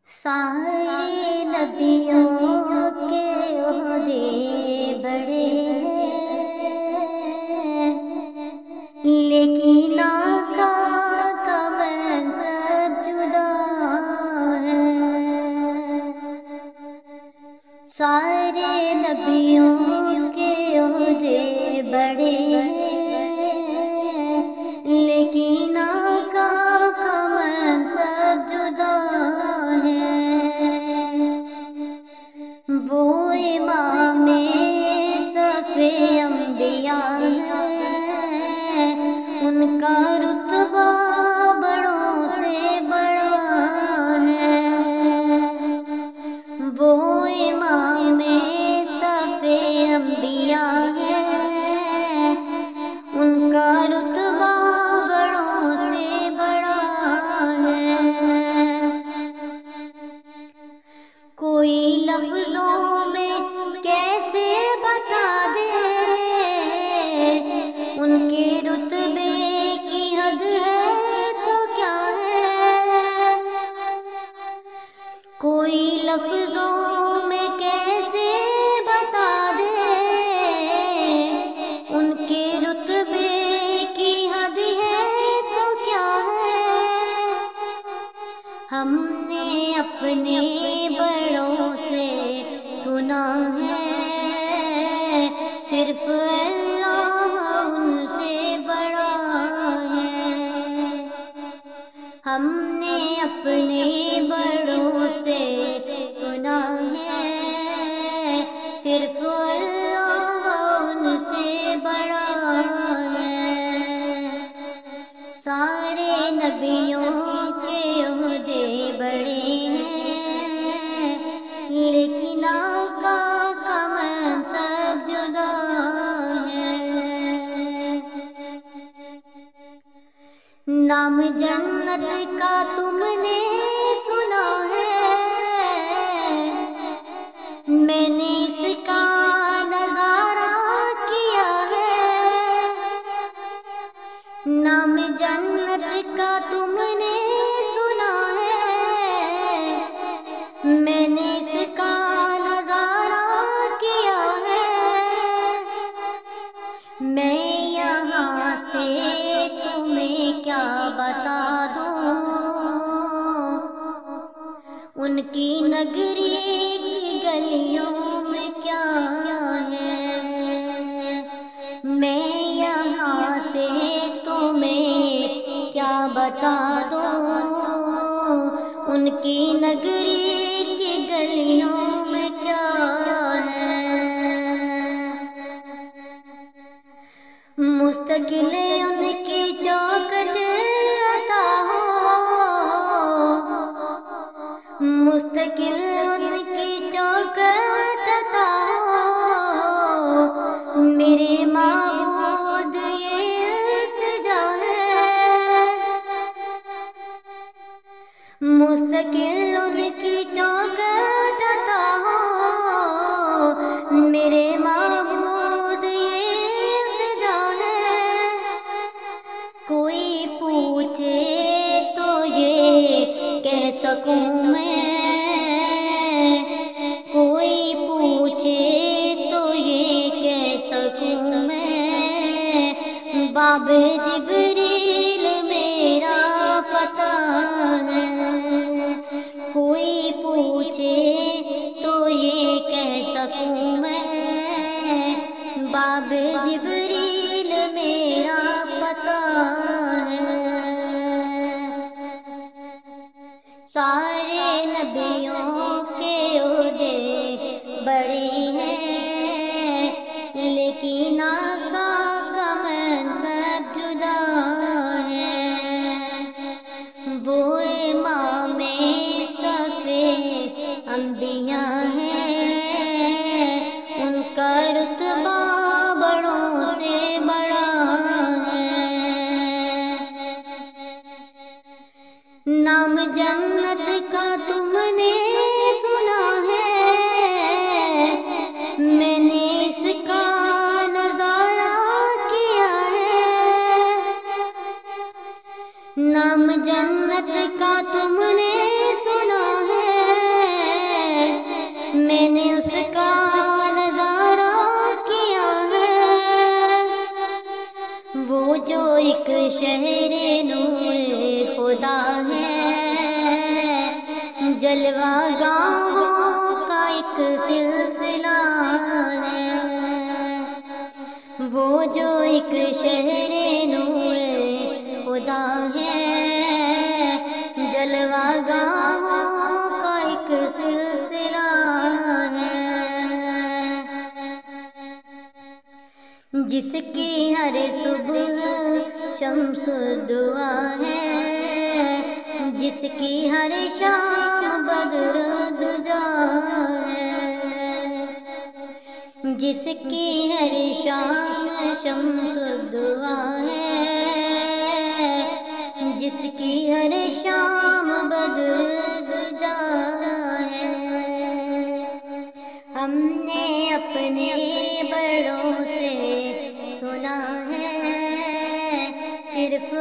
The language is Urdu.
سارے نبیوں کے عہدے بڑے ہیں، لیکن آقا کا منصب جدا ہے۔ سارے نبیوں کے عہدے بڑے ہیں، لیکن آقا کا منصب جدا ہے۔ وہ امام صف انبیاء ہے، ان کا رتبہ بڑوں سے بڑا ہے۔ وہ امام صف انبیاء ہے، ان کا رتبہ بڑوں سے بڑا ہے۔ کوئی لفظوں میں کیسے بتا دے ان کے رتبے کی حد ہے تو کیا ہے؟ کوئی لفظوں میں کیسے بتا دے ان کے رتبے کی حد ہے تو کیا ہے؟ ہم نے اپنے بڑوں سے سنا ہے، صرف اللہ ان سے بڑا ہے۔ ہم نے اپنے بڑوں سے سنا ہے، صرف اللہ ان سے بڑا ہے۔ سارے نبیوں کے عہدے بڑے ہیں، لیکن آقا کا منصب جدا ہے۔ نام جنت کا تم نے سنا ہے، میں نے اس کا نظارہ کیا ہے۔ نام جنت کا تم نے سنا ہے، میں نے اس کا نظارہ کیا ہے۔ میں یہاں سے تمہیں کیا بتا دوں، ان کی نگری کی گلیوں میں کیا ہے۔ میں یہاں سے تمہیں کیا بتا دوں، ان کی نگری کی گلیوں میں کیا ہے۔ مستقل ان کی چوکھٹ عطا ہو، مستقل ان کی چوکھٹ عطا ہو، میرے معبود یہ التجا ہے۔ مستقل ان کی چوکھٹ عطا ہو، میرے معبود یہ التجا ہے۔ کوئی پوچھے تو یہ کہہ سکوں میں، کوئی پوچھے تو یہ کہہ سکوں میں، باب جبریل میرا پتہ ہے۔ کوئی پوچھے تو یہ کہہ سکوں میں، باب جبریل میرا پتہ ہے۔ سارے نبیوں کے عہدے بڑے ہیں، لیکن آقا کا منصب جدا ہے۔ وہ امام صف انبیاء ہیں، ان کا رتبہ بڑوں سے بڑا ہے۔ نام جنت کا تم نے سنا ہے، میں نے اس کا نظارہ کیا ہے۔ نام جنت کا تم نے سنا ہے، جلوہ گاہوں کا ایک سلسلہ ہے، وہ جو ایک شہر نور خدا ہے، جلوہ گاہوں کا ایک سلسلہ ہے، جس کی ہر صبح شمس دعا ہے، جس کی ہر شام بدر دجا ہے، جس کی ہر شام شمس دعا ہے، جس کی ہر شام بدر دجا ہے۔ ہم نے اپنے بڑوں سے سنا ہے، صرف